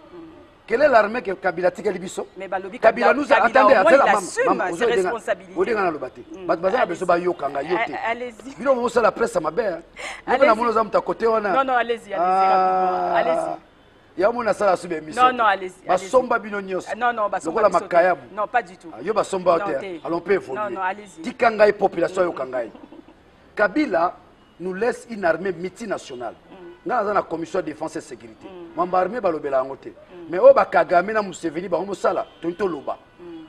Quelle est l'armée que Kabila tika libiso? Mais Balobi Kabila nous attendez à la maman, ses responsabilités. Allez-y. Bino mo la presse ma belle. Non, allez-y, allez-y. Ya mona sala sube émission. Non, allez-y. Basomba bino nyos. Non, basomba. Non, pas du tout. Yo basomba hotel. Allons peut évoluer. Non, allez-y. Tikangai population yo kangai. Kabila nous laisse une armée multinationale. Nous avons la commission de défense et sécurité. Mamba armée balobela ngote. Mais au Bakagame na Museveni ba homo sala tonto loba.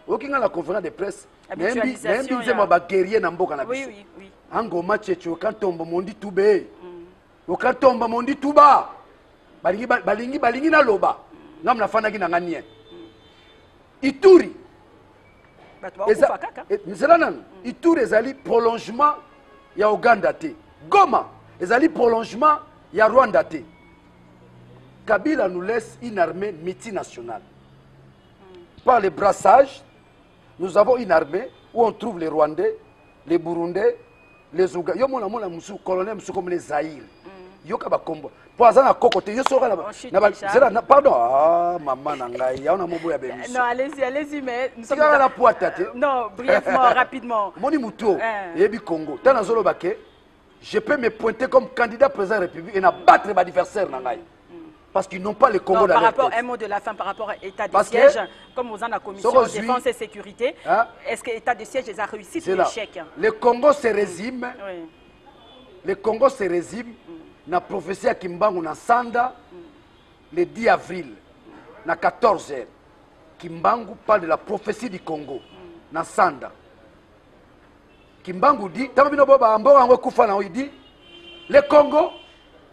Okinga la conférence de presse. Même bien ma guerrier na mboka na biso. Oui. Angoma checho kantombo mondi tube. Okantomba mondi tuba. Balingi na loba. Ngam na fana kina nganie. Ituri. Ituri ezali prolongement ya Uganda te. Goma ezali prolongement ya Rwanda te. Kabila nous laisse une armée multinationale. Par le brassage, nous avons une armée où on trouve les Rwandais, les Burundais, les Ougandais. Yo mona musu colonel musu comme les Zaïre. Yo ka bakombo. Poison à cocoté, yo sora là. Pardon. Ah maman nangai, ya on a mobo ya bemis. Non, allez-y mais nous sommes dans la poitate. Non, brièvement, rapidement. Moni muto, yebi Congo. Tana zolo baké. Je peux me pointer comme candidat président de la République et n'abattre mes adversaires nangai. Parce qu'ils n'ont pas le Congo dans par leur rapport tête. Un mot de la fin par rapport à l'état de siège, comme vous en la commission de défense et sécurité, est-ce que l'état de siège a réussi pour l'échec? Le Congo se résume. Le Congo se résume. Na prophétie à Kimbangu na Sanda le 10 avril na 14h. Kimbangu parle de la prophétie du Congo na Sanda. Kimbangu dit, il dit, le Congo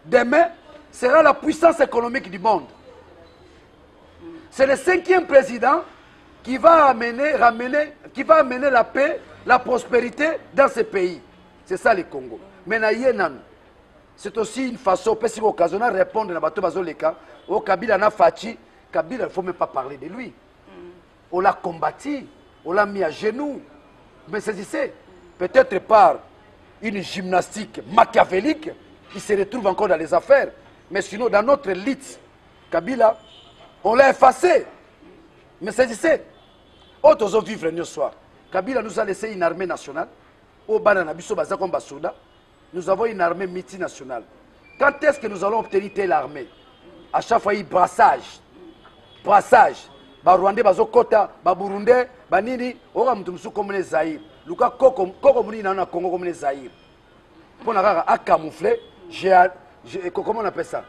demain sera la puissance économique du monde. C'est le 5e président qui va amener la paix, la prospérité dans ce pays. C'est ça le Congo. Mais c'est aussi une façon, peut-être occasionnelle, de répondre à Bato Bazoleka, au Kabila na Fachi. Kabila, il ne faut même pas parler de lui. On l'a combattu, on l'a mis à genoux. Mais saisissez, peut-être par une gymnastique machiavélique, il se retrouve encore dans les affaires. Mais sinon, dans notre élite, Kabila, on l'a effacé. Mais saisissez, autres vivre le soir. Kabila nous a laissé une armée nationale. Au Bananabiso Bazakom Basouda, nous avons une armée multinationale. Quand est-ce que nous allons obtenir telle armée? À chaque fois, il y a brassage. Brassage. Ba Rwandais, ba Zokota, ba Burundais, ba Nini, ora mutumsu comme les Zaïre. Luka Koko Muni na Congo comme les Zaïre. Pour à camoufler, comment on appelle ça?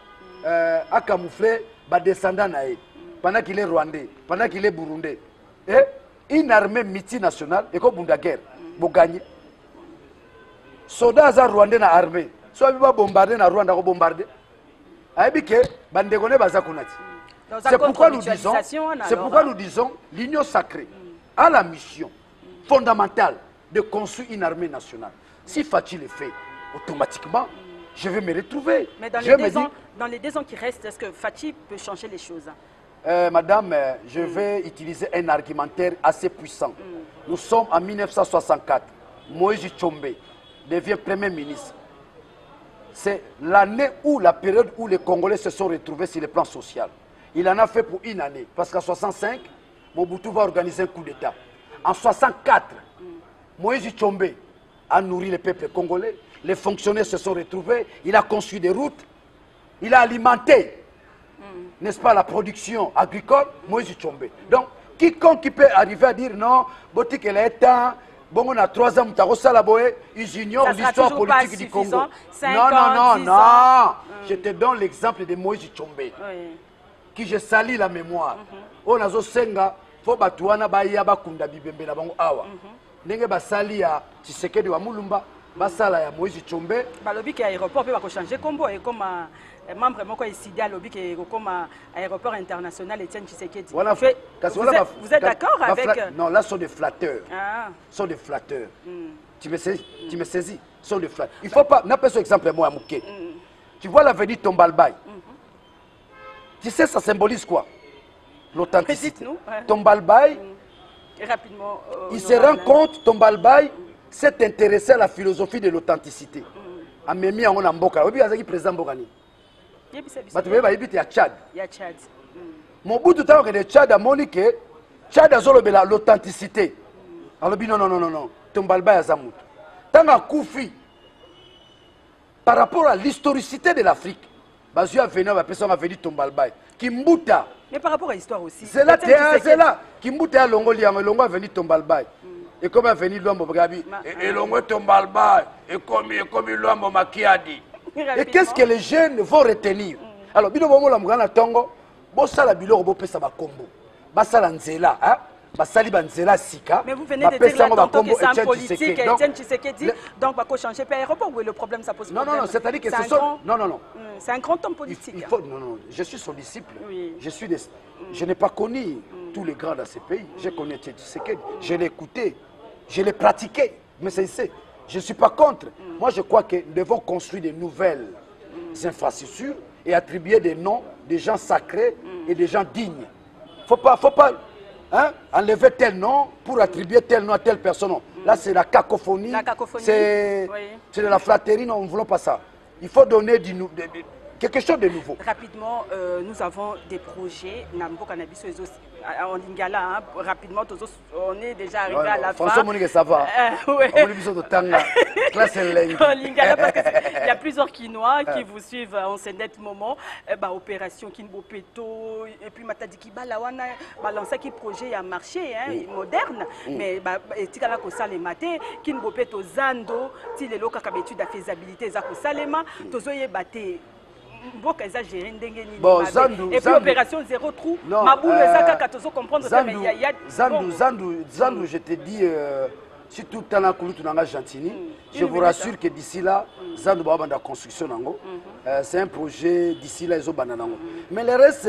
À camoufler, ba descendant naïe. Pendant qu'il est Rwandais, pendant qu'il est Burundais. Et une armée multinationale, et comme la guerre, vous gagnez. Soldats Rwandais na armée. Soit ils vont bombarder na Rwanda, ils bombarder. Aïbike, bandegone bazakunati. C'est pourquoi nous disons, l'union sacrée a la mission fondamentale de construire une armée nationale. Si Fachi le fait, automatiquement, je vais me retrouver. Mais dans les 2 ans qui restent, est-ce que Fachi peut changer les choses? Madame, je vais utiliser un argumentaire assez puissant. Nous sommes en 1964. Moïse Tshombe devient Premier ministre. C'est l'année où, la période où les Congolais se sont retrouvés sur le plan social. Il en a fait pour une année. Parce qu'en 65, Mobutu va organiser un coup d'État. En 64, Moïse Tshombe a nourri le peuple congolais. Les fonctionnaires se sont retrouvés. Il a construit des routes. Il a alimenté, n'est-ce pas, la production agricole. Moïse Tshombe. Donc, quiconque qui peut arriver à dire non, Botik est temps, bon, on a 3 ans, ils ignorent l'histoire politique du Congo. Non. Je te donne l'exemple de Moïse Tshombe. Oui. Qui je salis la mémoire. On a senga, faut batouana baya bakunda bibembe na bango awa. Ndenge basali ya Tshisekedi wa Mulumba, basala ya Moïse Tshombe. Balobi ki aéroport peut changer combo et comme membre moko ici à lobi ki comme aéroport international Etienne Tshisekedi. Voilà. Vous êtes d'accord avec Non, là sont des flatteurs. Sont des flatteurs. Tu me saisis, sont des flatteurs. Il faut pas n'appelle ce exemple moi Mouké. Tu vois l'avenue Tombalbaye. Tu sais, ça symbolise quoi? L'authenticité. Tombalbaye, rapidement, il se rend compte, Tombalbaye s'est intéressé à la philosophie de l'authenticité. A Memi en Mboka. Oui, il y a président Mbogani. Il y a Tchad. Mon bout de temps que le Tchad a moniqué, Tchad a l'authenticité. Alors, non. Tombalbaye a Zamout. Tant à Koufi, par rapport à l'historicité de l'Afrique, Bazu a venu, la personne a venu Tombalbaye. Kimbuta. Mais par rapport à l'histoire aussi. C'est là. Kimbuta a Longo Liang, Longo a venu Tombalbaye. Et comme a venu Luambo Gabi. Et Longo Tombalbaye. Et comme Luambo Makiadi. Et qu'est-ce que les jeunes vont retenir? Alors, Bino Bomo la Mugana Tongo, Bossala Bilo Bo Pesa Bakombo. Basala Nzela, hein? Mais vous venez de dire là tantôt que c'est un politique, Etienne Tshisekedi, donc il faut changer par aéroport, oui, le problème ça pose problème. Non, c'est-à-dire que ce sont... Non. C'est un grand homme politique. Non, je suis son disciple. Oui. Je n'ai pas connu tous les grands dans ce pays. J'ai connu Etienne Tshisekedi, je l'ai écouté, je l'ai pratiqué. Mais je ne suis pas contre. Moi, je crois que nous devons construire de nouvelles infrastructures et attribuer des noms des gens sacrés et des gens dignes. Faut pas enlever tel nom pour attribuer tel nom à telle personne. Là, c'est la cacophonie. C'est de la flatterie. Non, nous ne voulons pas ça. Il faut donner quelque chose de nouveau. Rapidement, nous avons des projets. En Lingala, rapidement, on est déjà arrivé à la fin. François Monique, ça va. Oui. Classe en Lingala, parce qu'il y a plusieurs Quinois qui vous suivent en ce net moment. Opération Kinbopeto, et puis Matadiki Balawana, lancé qui projet à marché moderne. Mais Tikala Kosale Maté, Kinbopeto Zando, Tilelo Kakabetu de faisabilité Zako Salema, Tozoye Bate. Bon, et puis opération zéro trou, Maboulou et Zaka Katozo comprendre Zandou, je te dis, si tout le temps là tu n'as Gentini, je vous rassure que d'ici là, Zando Baba la construction nango, c'est un projet d'ici là ils ont bananango. Mais le reste,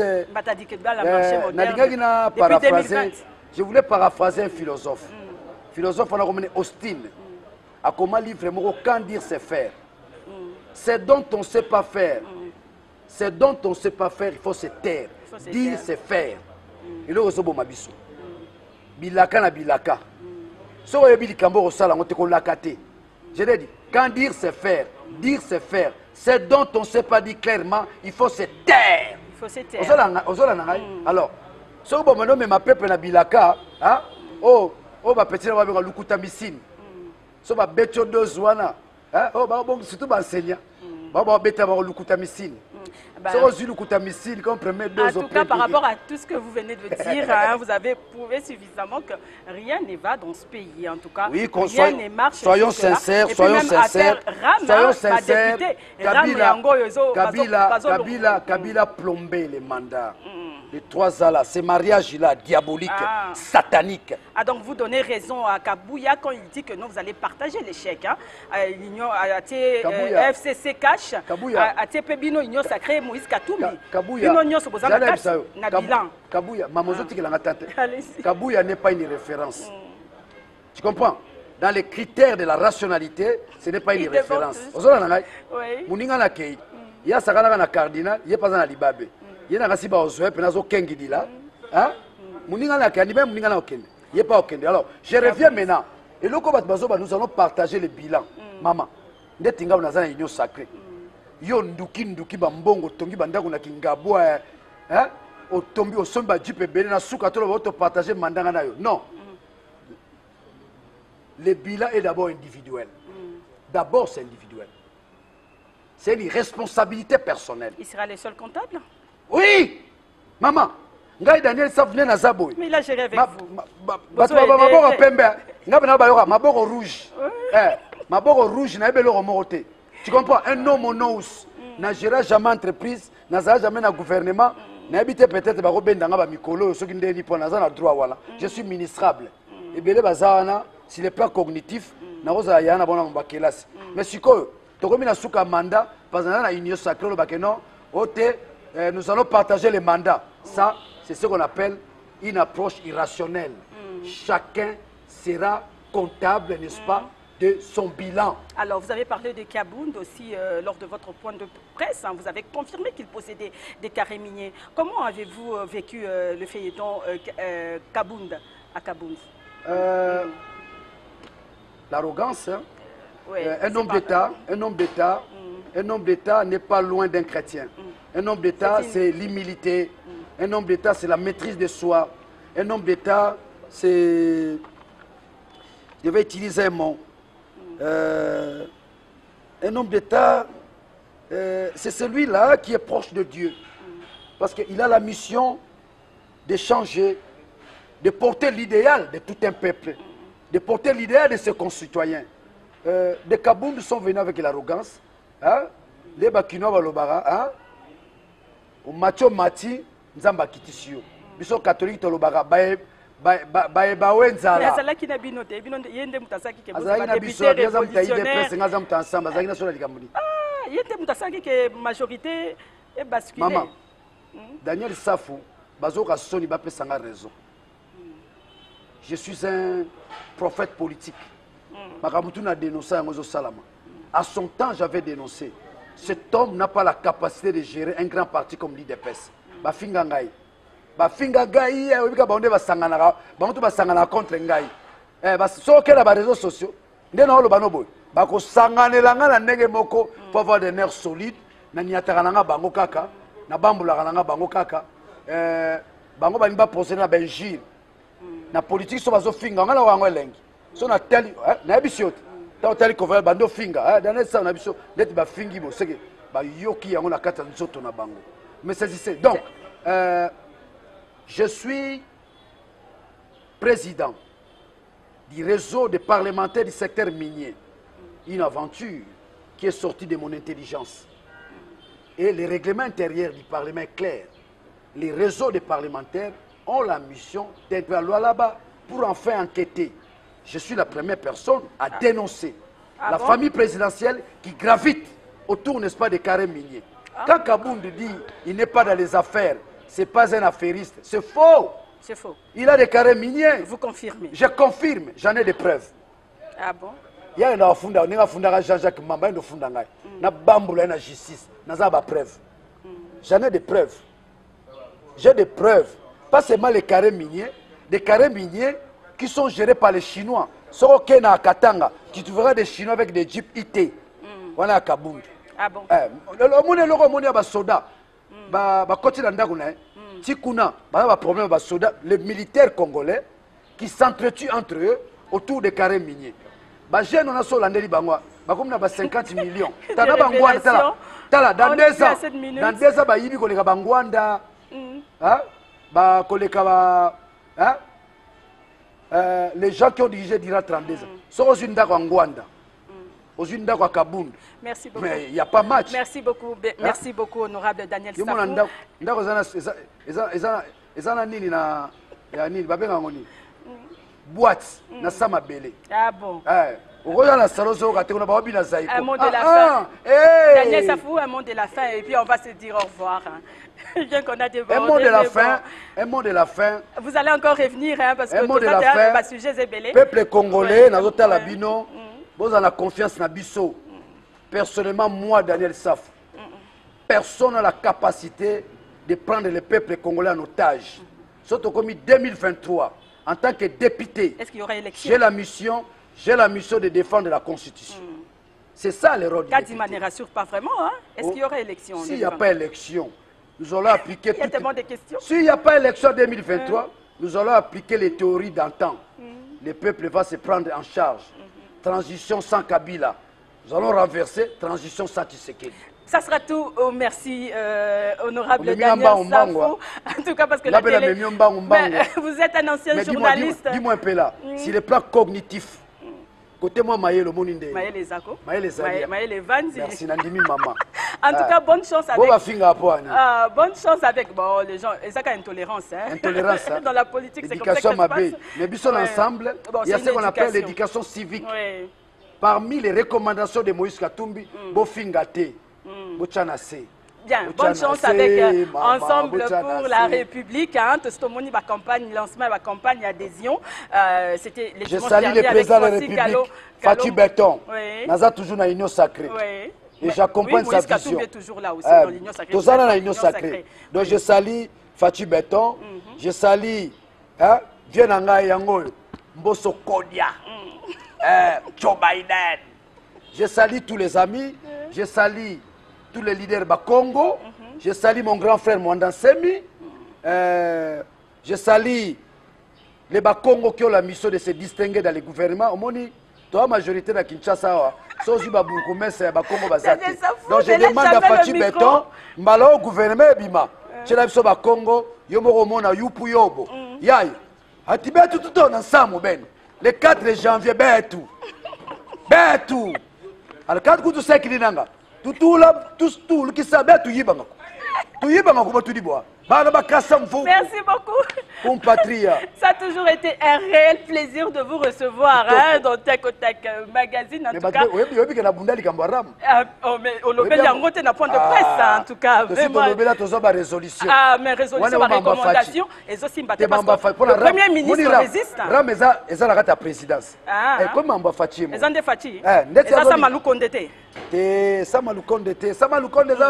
je voulais paraphraser un philosophe. Philosophe on a ramené Austin. À comment livre quand dire c'est faire. C'est dont on ne sait pas faire. C'est dont on ne sait pas faire, il faut se taire. Dire c'est faire. Et là, on a dit bilaka na bilaka. Si on a dit que on a dit, je l'ai dit, quand dire c'est faire, dire c'est faire. C'est dont on ne sait pas dire clairement, il faut se taire. Il faut se taire. Alors, si on a dit ma peuple na bilaka, oh, ma petite va venir lukuta misine. Si on a dit deux zouana, oh, surtout enseignant. En tout cas, par rapport à tout ce que vous venez de dire, vous avez prouvé suffisamment que rien ne va dans ce pays. En tout cas, oui, rien ne marche. Soyons sincères, soyons sincères. Kabila plombé les mandats. Les 3 ans là, ces mariages-là, diaboliques, sataniques. Donc vous donnez raison à Kabouya quand il dit que non, vous allez partager les chèques. L'Union FCC Cash, à Tepebino, Union Sacrée, Moïse Katumbi. Kabouya, Kabouya, Kabouya n'est pas une référence. Tu comprends? Dans les critères de la rationalité, ce n'est pas une référence. Mouninga na kei, il y a Sakana na cardinal, il y a pas dans Libabe. Il y a un peu de temps. Alors, je reviens maintenant. Et nous allons partager le bilan. Maman, nous sommes dans une union sacrée. Yo nduki nduki bambongo tongi bandako na kingabwa o tombi o somba jipe bele na suka to lo partager mandanga na yo. Non. Le bilan est d'abord individuel. D'abord c'est individuel. C'est une responsabilité personnelle. Il sera le seul comptable? Oui, maman. Ngai Daniel Savne na Zaboy. Mais il a géré avec vous. Maboko pembe. Ngabana bayoka maboko rouge. Maboko rouge na ebelo moroté. Tu comprends? Un homme monous n'a géré jamais entreprise, n'a jamais na gouvernement, n'a habité peut-être ba robendanga ba mikolo soki ndeni po na za droit wala. Je suis ministrable. Et belé bazana sur le plan cognitif na roza yana bona mbakelasi. Mais sikoyo tokomi na suka mandat parce que na union sacrée le bakeno ote. Nous allons partager les mandats. Ça, c'est ce qu'on appelle une approche irrationnelle. Chacun sera comptable, n'est-ce pas, de son bilan. Alors, vous avez parlé de Kabound aussi lors de votre point de presse. Vous avez confirmé qu'il possédait des carrés miniers. Comment avez-vous vécu le feuilleton Kabound à Kabound? L'arrogance. Hein? Oui, un homme d'État n'est pas loin d'un chrétien. Un homme d'État, c'est l'humilité. Un homme d'État, c'est la maîtrise de soi. Un homme d'État, c'est... Je vais utiliser un mot. Un homme d'État, c'est celui-là qui est proche de Dieu. Parce qu'il a la mission de changer, de porter l'idéal de tout un peuple, de porter l'idéal de ses concitoyens. Les Kabound sont venus avec l'arrogance. Les Bakinois Balobara, au macho mati, nzamba kitisio. Biso catholique tolobara bae nzala. Azala ki na binote, binote yende mutasaki ke boza député révolutionnaire. Yende mutasaki ke majorité est basculée. Maman, Daniel Safou, bazoka soni ba pesanga raison. Je suis un prophète politique. Makamutu na dénoncé yango zo salama. À son temps, j'avais dénoncé. Cet homme n'a pas la capacité de gérer un grand parti comme l'IDPS. Bafinga ngai. Bafinga ngai, obika baonde basangana, bamutu basangana contre ngai. Soke na ba réseaux sociaux. Ndena olo banoboy. Bako sanganela nga na ndenge moko pour avoir des nerfs solides. Na niataka nga bango kaka, na bambula nga bango kaka. Bango bani ba procéder na benjir. Na politique so bazo finga nga na wango elengi. So na teli, na ebisiot. Tali kovela bando finga dans ça on a biso d'être ba fingi bo c'est que ba yoki yango na kata nzoto na bango mais c'est donc je suis président du réseau des parlementaires du secteur minier, une aventure qui est sortie de mon intelligence et le règlement intérieur du parlement est clair. Les réseaux des parlementaires ont la mission d'être à loi là-bas pour enfin enquêter je suis la première personne à dénoncer la famille présidentielle qui gravite autour, n'est-ce pas, des carrés miniers. Quand Kabound dit il n'est pas dans les affaires, ce n'est pas un affairiste, c'est faux. C'est faux. Il a des carrés miniers. Vous confirmez? Je confirme, j'en ai des preuves. Ah bon? Il y a un funda, on a funda Jean-Jacques Mamba, il y a un funda, na bamboula na justice, na zaba preuve. J'en ai des preuves. J'ai des preuves. Pas seulement les carrés miniers, des carrés miniers qui sont gérés par les Chinois. Sur Kena à Katanga, tu trouveras des Chinois avec des jeeps IT. Voilà à Kabound. Ah bon? Le monde est soda. Côté d'Andaguna, Tikuna, problème soda. Les militaires congolais qui s'entretuent entre eux autour des carrés miniers. J'ai on a sur l'Andeli Bangwa, comme 50 millions. Tala Bangwanda, dans 2 ans, il y a Bangwanda, les gens qui ont dirigé d'Ira 32 ans. Sont aux unes d'Angwanda, aux unes d'Akabound. Merci beaucoup. Mais il n'y a pas match. Merci beaucoup, merci beaucoup, honorable Daniel Safou. Boîte, na sama belé. Ah bon? Un mot de la fin. Daniel Safou, un mot de la fin et puis on va se dire au revoir. Bien qu'on a débordé. Un mot de la fin. Un mot de la fin. Vous allez encore revenir parce que un mot de la fin. Sujet est belé. Peuple congolais, na zota la bino, vous avez la confiance na biso. Personnellement, moi, Daniel Safou, personne n'a la capacité de prendre le peuple congolais en otage. Surtout comme 2023. En tant que député, est-ce qu'il y aura élection? J'ai la mission de défendre la Constitution. C'est ça le rôle du député. Kadima ne rassure pas vraiment. Hein? Est-ce qu'il y aura élection? S'il n'y a pas élection, nous allons appliquer... Il y a tellement de questions. S'il n'y a pas élection en 2023, nous allons appliquer les théories d'antan. Le peuple va se prendre en charge. Transition sans Kabila. Nous allons renverser transition sans Tshisekedi. Ça sera tout. Merci, honorable Daniel Safou. En tout cas, parce que la télé... vous êtes un ancien journaliste. Dis-moi un peu là, si le plan cognitif, côté moi, Maël, le Moninde. Maël les Ako. Maël les Alia. Maël les Vanzi. Merci, Nandimi Maman. En tout cas, bonne chance avec... bonne chance avec les gens. Ils ont intolérance. Intolérance. Dans la politique, c'est comme ça que ça se passe. Mais ils sont ensemble. Il y a ce qu'on appelle l'éducation civique. Parmi les recommandations de Moïse Katumbi, Bofingate. Bien, bonne chance avec Ensemble pour la République. Tostomoni, ma campagne, lancement, ma campagne d'adhésion. C'était les je salue le président de la République, Fatou Béton. Naza toujours dans l'Union sacrée. Et j'accompagne sa vision. Est toujours là aussi dans l'Union sacrée. Tous dans l'Union sacrée. Donc je salue Fatou Béton. Je salue Vienanga Yango, Mbosso Kodia, Joe Biden. Je salue tous les amis. Je salue tous les leaders du Congo. Je salue mon grand frère Mwanda Semi. Je salue les Congo qui ont la mission de se distinguer dans les gouvernements. Au moins, la majorité de Kinshasa, c'est aussi le Congo. Donc je demande à Fatou Béton, au gouvernement, je l'ai dit au Congo, Yomoromona, Yupu Yobo. Yay. Atibetu tout ensemble, le 4 janvier, Betu. Betu. Alors quand tu sais qu'il y a tout qui savait tout y merci beaucoup. Compatriotes. Ça a toujours été un réel plaisir de vous recevoir dans Tac au Tac Magazine. En tout cas, on n'a point de presse en tout cas. Résolution. Ah, mais résolution, ma recommandation. Et aussi, le Premier ministre résiste. Et ça, la présidence. Comment on va faire? Les Andé Fati. Et ça, ça m'a nous condamné. Ça m'a nous condamné. Ça m'a nous condamné.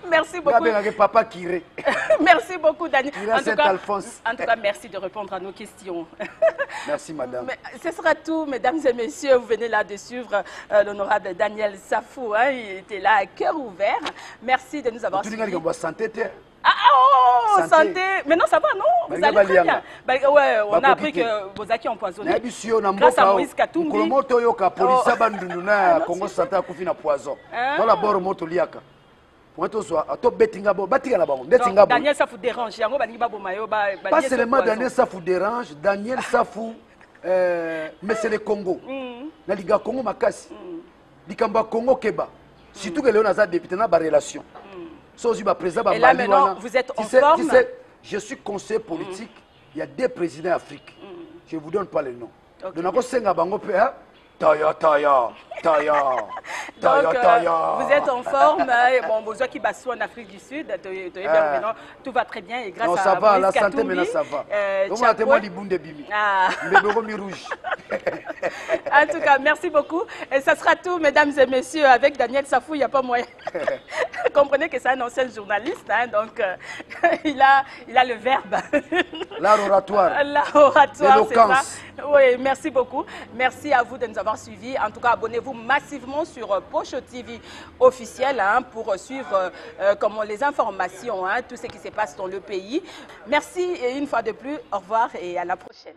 Merci beaucoup. Papa Kiré. Merci beaucoup, Daniel. En tout cas, merci de répondre à nos questions. Merci, madame. Mais ce sera tout, mesdames et messieurs. Vous venez là de suivre l'honorable Daniel Safou. Hein, il était là à cœur ouvert. Merci de nous avoir suivis. Oh, santé. Mais non, ça va, non? Vous allez très bien. Ouais, on a appris que vos acquis empoisonnés. Grâce à Moïse Katumbi. Daniel Safou dérange. Pas seulement Daniel Safou dérange, Daniel Safou, mais c'est le Congo. La Liga Congo Makasi. Likamba Congo Keba. Surtout que Léon a député dans la relation. Et là maintenant, vous êtes en forme. Je suis conseiller politique. Il y a 2 présidents d'Afrique. Je ne vous donne pas les noms. Okay, Donc, Senga Bango Pea, Taya, Taya, Taya, Taya, donc, Taya. vous êtes en forme. Bon, vous qui bassou en Afrique du Sud, tout va très bien et grâce non, à ça va, Moïse la santé Katumbi, maintenant ça va. Donc, on a témoin du Boundé Bibi. Mais rouge. En tout cas, merci beaucoup. Et ça sera tout, mesdames et messieurs, avec Daniel Safou, il n'y a pas moyen. Comprenez que c'est un ancien journaliste, hein, donc il a le verbe. L'art oratoire. L'art oratoire, l'éloquence. c'est ça. Oui, merci beaucoup. Merci à vous de nous avoir suivis. En tout cas, abonnez-vous massivement sur Pocho TV officiel hein, pour suivre les informations, hein, tout ce qui se passe dans le pays. Merci et une fois de plus, au revoir et à la prochaine.